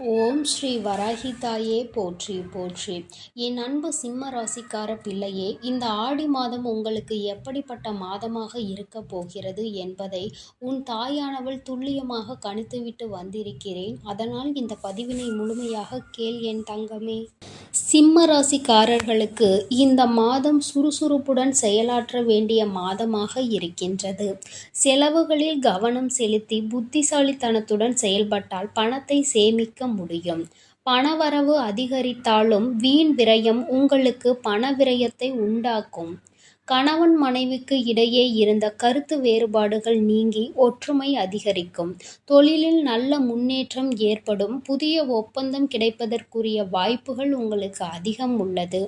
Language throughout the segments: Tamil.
ஓம் ஸ்ரீ வராகி தாயே போற்றி போற்றி. என் அன்பு சிம்ம ராசிக்கார பிள்ளையே, இந்த ஆடி மாதம் உங்களுக்கு எப்படிப்பட்ட மாதமாக இருக்க போகிறது என்பதை உன் தாயானவள் துல்லியமாக கணித்துவிட்டு வந்திருக்கிறேன். அதனால் இந்த பதிவினை முழுமையாக கேள் என் தங்கமே. சிம்ம ராசிக்காரர்களுக்கு இந்த மாதம் சுறுசுறுப்புடன் செயலாற்ற வேண்டிய மாதமாக இருக்கின்றது. செலவுகளில் கவனம் செலுத்தி புத்திசாலித்தனத்துடன் செயல்பட்டால் பணத்தை சேமிக்க முடியும். பணவரவு அதிகரித்தாலும் வீண் விரயம் உங்களுக்கு பண விரயத்தை உண்டாக்கும். கணவன் மனைவிக்கு இடையே இருந்த கருத்து வேறுபாடுகள் நீங்கி ஒற்றுமை அதிகரிக்கும். தொழிலில் நல்ல முன்னேற்றம் ஏற்படும். புதிய ஒப்பந்தம் கிடைப்பதற்குரிய வாய்ப்புகள் உங்களுக்கு அதிகம் உள்ளது.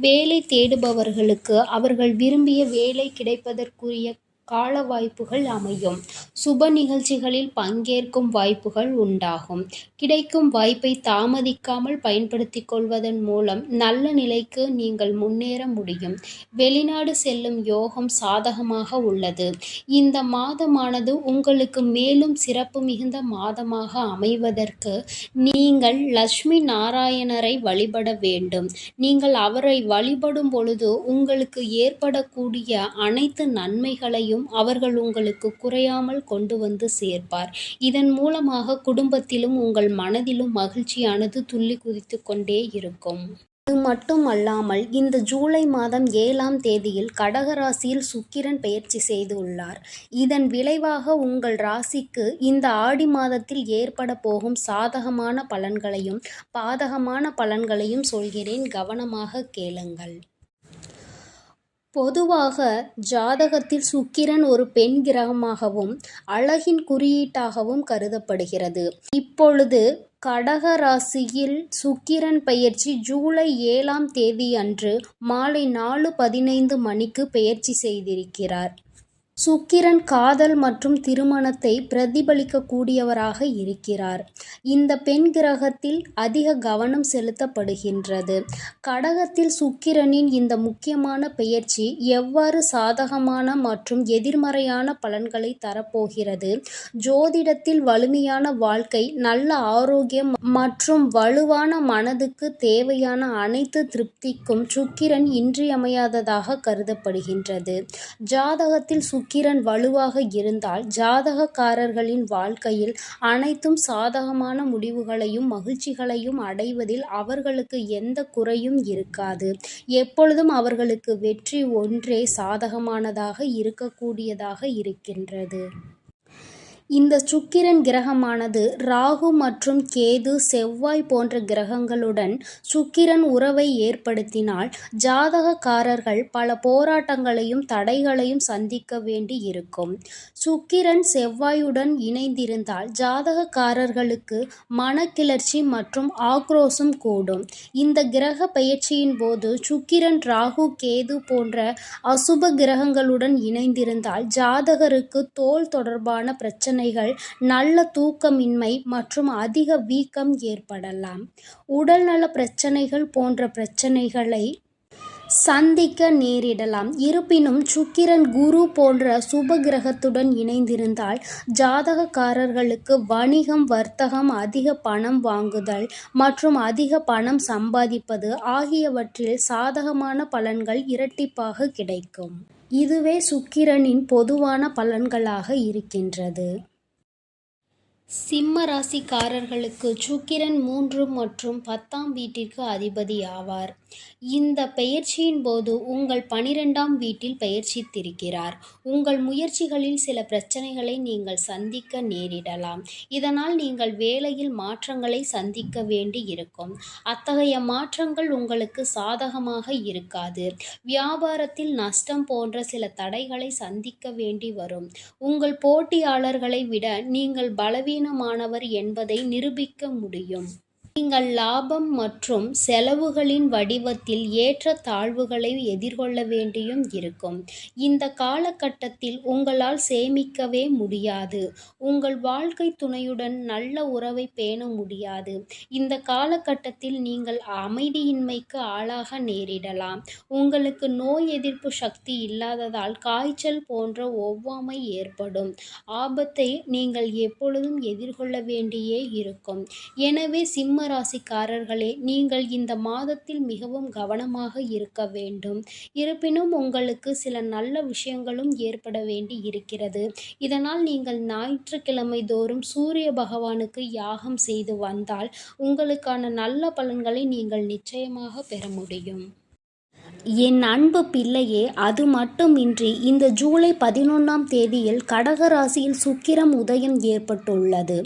வேலை தேடுபவர்களுக்கு அவர்கள் விரும்பிய வேலை கிடைப்பதற்குரிய கால வாய்ப்புகள் அமையும். சுப நிகழ்ச்சிகளில் பங்கேற்கும் வாய்ப்புகள் உண்டாகும். கிடைக்கும் வாய்ப்பை தாமதிக்காமல் பயன்படுத்திக் கொள்வதன் மூலம் நல்ல நிலைக்கு நீங்கள் முன்னேற முடியும். வெளிநாடு செல்லும் யோகம் சாதகமாக உள்ளது. இந்த மாதமானது உங்களுக்கு மேலும் சிறப்பு மிகுந்த மாதமாக அமைவதற்கு நீங்கள் லட்சுமி நாராயணரை வழிபட வேண்டும். நீங்கள் அவரை வழிபடும் பொழுது உங்களுக்கு ஏற்படக்கூடிய அனைத்து நன்மைகளையும் அவர்கள் உங்களுக்கு குறையாமல் கொண்டு வந்து சேர்ப்பார். இதன் மூலமாக குடும்பத்திலும் உங்கள் மனதிலும் மகிழ்ச்சியானது துள்ளி குதித்து கொண்டே இருக்கும். அது மட்டுமல்லாமல் இந்த ஜூலை மாதம் 7ஆம் தேதியில் கடக ராசியில் சுக்கிரன் பெயர்ச்சி செய்துள்ளார். இதன் விளைவாக உங்கள் ராசிக்கு இந்த ஆடி மாதத்தில் ஏற்பட போகும் சாதகமான பலன்களையும் பாதகமான பலன்களையும் சொல்கிறேன், கவனமாக கேளுங்கள். பொதுவாக ஜாதகத்தில் சுக்கிரன் ஒரு பெண் கிரகமாகவும் அழகின் குறியீட்டாகவும் கருதப்படுகிறது. இப்பொழுது கடக ராசியில் சுக்கிரன் பெயர்ச்சி ஜூலை 7ஆம் தேதி அன்று மாலை 4:15 மணிக்கு பெயர்ச்சி செய்திருக்கிறார். சுக்கிரன் காதல் மற்றும் திருமணத்தை பிரதிபலிக்கக்கூடியவராக இருக்கிறார். இந்த பெண் கிரகத்தில் அதிக கவனம் செலுத்தப்படுகின்றது. கடகத்தில் சுக்கிரனின் இந்த முக்கியமான பெயர்ச்சி எவ்வாறு சாதகமான மற்றும் எதிர்மறையான பலன்களை தரப்போகிறது? ஜோதிடத்தில் வலிமையான வாழ்க்கை, நல்ல ஆரோக்கியம் மற்றும் வலுவான மனதுக்கு தேவையான அனைத்து திருப்திக்கும் சுக்கிரன் இன்றியமையாததாக கருதப்படுகின்றது. ஜாதகத்தில் சுக்கிரன் வலுவாக இருந்தால் ஜாதகக்காரர்களின் வாழ்க்கையில் அனைத்தும் சாதகமான முடிவுகளையும் மகிழ்ச்சிகளையும் அடைவதில் அவர்களுக்கு எந்த குறையும் இருக்காது. எப்பொழுதும் அவர்களுக்கு வெற்றி ஒன்றே சாதகமானதாக இருக்கக்கூடியதாக இருக்கின்றது. இந்த சுக்கிரன் கிரகமானது ராகு மற்றும் கேது, செவ்வாய் போன்ற கிரகங்களுடன் சுக்கிரன் உறவை ஏற்படுத்தினால் ஜாதகக்காரர்கள் பல போராட்டங்களையும் தடைகளையும் சந்திக்க வேண்டி இருக்கும். சுக்கிரன் செவ்வாயுடன் இணைந்திருந்தால் ஜாதகக்காரர்களுக்கு மனக்கிளர்ச்சி மற்றும் ஆக்ரோஷம் கூடும். இந்த கிரக பெயர்ச்சியின் போது சுக்கிரன் ராகு கேது போன்ற அசுப கிரகங்களுடன் இணைந்திருந்தால் ஜாதகருக்கு தோல் தொடர்பான பிரச்சனைகள், நல்ல தூக்கமின்மை மற்றும் அதிக வீக்கம் ஏற்படலாம். உடல்நல பிரச்சனைகள் போன்ற பிரச்சனைகளை சந்திக்க நேரிடலாம். இருப்பினும் சுக்கிரன் குரு போன்ற சுப கிரகத்துடன் இணைந்திருந்தால் ஜாதகக்காரர்களுக்கு வணிகம், வர்த்தகம், அதிக பணம் வாங்குதல் மற்றும் அதிக பணம் சம்பாதிப்பது ஆகியவற்றில் சாதகமான பலன்கள் இரட்டிப்பாக கிடைக்கும். இதுவே சுக்கிரனின் பொதுவான பலன்களாக இருக்கின்றது. சிம்ம ராசிக்காரர்களுக்கு சுக்கிரன் 3 மற்றும் 10ஆம் வீட்டிற்கு அதிபதி ஆவார். இந்த பெயர்ச்சியின் போது உங்கள் 12ஆம் வீட்டில் பெயர்ச்சித்திருக்கிறார். உங்கள் முயற்சிகளில் சில பிரச்சனைகளை நீங்கள் சந்திக்க நேரிடலாம். இதனால் நீங்கள் வேலையில் மாற்றங்களை சந்திக்க வேண்டி இருக்கும். அத்தகைய மாற்றங்கள் உங்களுக்கு சாதகமாக இருக்காது. வியாபாரத்தில் நஷ்டம் போன்ற சில தடைகளை சந்திக்க வேண்டி வரும். உங்கள் போட்டியாளர்களை விட நீங்கள் பலவீனமானவர் என்பதை நிரூபிக்க முடியும். நீங்கள் லாபம் மற்றும் செலவுகளின் வடிவத்தில் ஏற்ற தாழ்வுகளை எதிர்கொள்ள வேண்டியும் இருக்கும். இந்த காலகட்டத்தில் உங்களால் சேமிக்கவே முடியாது. உங்கள் வாழ்க்கை துணையுடன் நல்ல உறவை பேண முடியாது. இந்த காலகட்டத்தில் நீங்கள் அமைதியின்மைக்கு ஆளாக நேரிடலாம். உங்களுக்கு நோய் எதிர்ப்பு சக்தி இல்லாததால் காய்ச்சல் போன்ற ஒவ்வாமை ஏற்படும் ஆபத்தை நீங்கள் எப்பொழுதும் எதிர்கொள்ள வேண்டியே இருக்கும். எனவே சிம்ம ராசிக்காரர்களே, நீங்கள் இந்த மாதத்தில் மிகவும் கவனமாக இருக்க வேண்டும். இருப்பினும் உங்களுக்கு சில நல்ல விஷயங்களும் ஏற்பட வேண்டி இருக்கிறது. இதனால் நீங்கள் ஞாயிற்றுக்கிழமை தோறும் சூரிய பகவானுக்கு யாகம் செய்து வந்தால் உங்களுக்கான நல்ல பலன்களை நீங்கள் நிச்சயமாக பெற முடியும். என் அன்பு பிள்ளையே, அது மட்டுமின்றி இந்த ஜூலை 11ஆம் தேதியில் கடக ராசியில் சுக்கிரம் உதயம் ஏற்பட்டுள்ளது.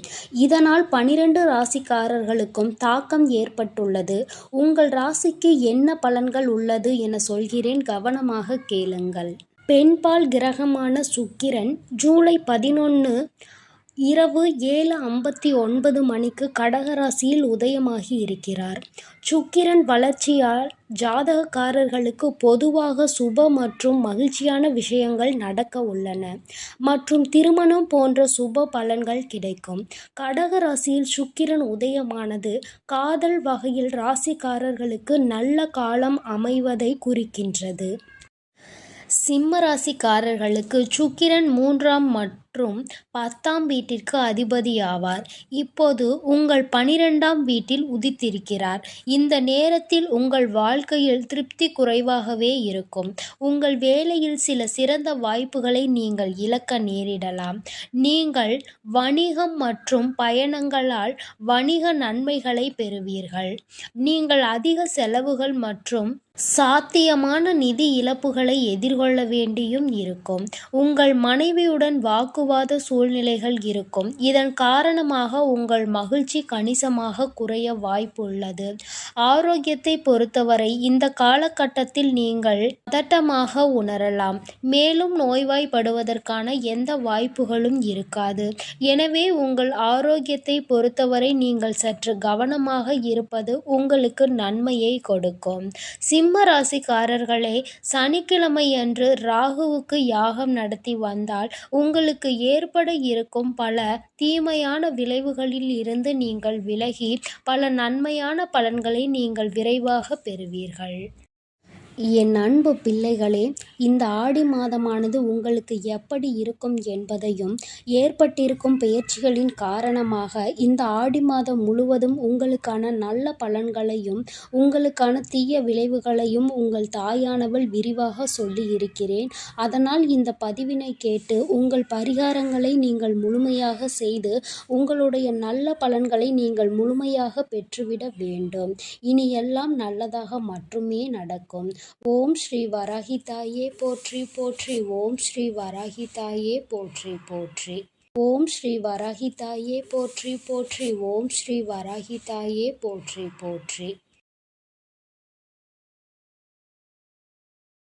இதனால் 12 ராசிக்காரர்களுக்கும் தாக்கம் ஏற்பட்டுள்ளது. உங்கள் ராசிக்கு என்ன பலன்கள் உள்ளது என சொல்கிறேன், கவனமாக கேளுங்கள். பெண்பால் கிரகமான சுக்கிரன் ஜூலை 11 இரவு 7:59 மணிக்கு கடகராசியில் உதயமாகி இருக்கிறார். சுக்கிரன் வளர்ச்சியால் ஜாதகக்காரர்களுக்கு பொதுவாக சுப மற்றும் மகிழ்ச்சியான விஷயங்கள் நடக்க உள்ளன மற்றும் திருமணம் போன்ற சுப பலன்கள் கிடைக்கும். கடக ராசியில் சுக்கிரன் உதயமானது காதல் வகையில் ராசிக்காரர்களுக்கு நல்ல காலம் அமைவதை குறிக்கின்றது. சிம்ம ராசிக்காரர்களுக்கு சுக்கிரன் 3ஆம் மற்றும் 10ஆம் வீட்டிற்கு அதிபதியாவார். இப்போது உங்கள் 12ஆம் வீட்டில் உதித்திருக்கிறார். இந்த நேரத்தில் உங்கள் வாழ்க்கையில் திருப்தி குறைவாகவே இருக்கும். உங்கள் வேலையில் சில சிறந்த வாய்ப்புகளை நீங்கள் இழக்க நேரிடலாம். நீங்கள் வணிகம் மற்றும் பயணங்களால் வணிக நன்மைகளை பெறுவீர்கள். நீங்கள் அதிக செலவுகள் மற்றும் சாத்தியமான நிதி இழப்புகளை எதிர்கொள்ள வேண்டியும் இருக்கும். உங்கள் மனைவியுடன் வாக்குவாத சூழ்நிலைகள் இருக்கும். இதன் காரணமாக உங்கள் மகிழ்ச்சி கணிசமாக குறைய வாய்ப்புள்ளது. ஆரோக்கியத்தை பொறுத்தவரை இந்த காலகட்டத்தில் நீங்கள் பதட்டமாக உணரலாம். மேலும் நோய்வாய்ப்படுவதற்கான எந்த வாய்ப்புகளும் இருக்காது. எனவே உங்கள் ஆரோக்கியத்தை பொறுத்தவரை நீங்கள் சற்று கவனமாக இருப்பது உங்களுக்கு நன்மையை கொடுக்கும். சிம்ம ராசிக்காரர்களே, சனிக்கிழமையன்று ராகுவுக்கு யாகம் நடத்தி வந்தால் உங்களுக்கு ஏற்பட இருக்கும் பல தீமையான விளைவுகளில் இருந்து நீங்கள் விலகி பல நன்மையான பலன்களை நீங்கள் விரைவாக பெறுவீர்கள். என் அன்பு பிள்ளைகளே, இந்த ஆடி மாதமானது உங்களுக்கு எப்படி இருக்கும் என்பதையும் ஏற்பட்டிருக்கும் பெயர்ச்சிகளின் காரணமாக இந்த ஆடி மாதம் முழுவதும் உங்களுக்கான நல்ல பலன்களையும் உங்களுக்கான தீய விளைவுகளையும் உங்கள் தாயானவள் விரிவாக சொல்லி இருக்கிறேன். அதனால் இந்த பதிவினை கேட்டு உங்கள் பரிகாரங்களை நீங்கள் முழுமையாக செய்து உங்களுடைய நல்ல பலன்களை நீங்கள் முழுமையாக பெற்றுவிட வேண்டும். இனி எல்லாம் நல்லதாக மட்டுமே நடக்கும். ஓம் ஸ்ரீ வராகி தாயே போற்றி போற்றி. ஓம் ஸ்ரீ வராகி தாயே போற்றி போற்றி. ஓம் ஸ்ரீ வராகி தாயே போற்றி போற்றி. ஓம் ஸ்ரீ வராகி தாயே போற்றி போற்றி.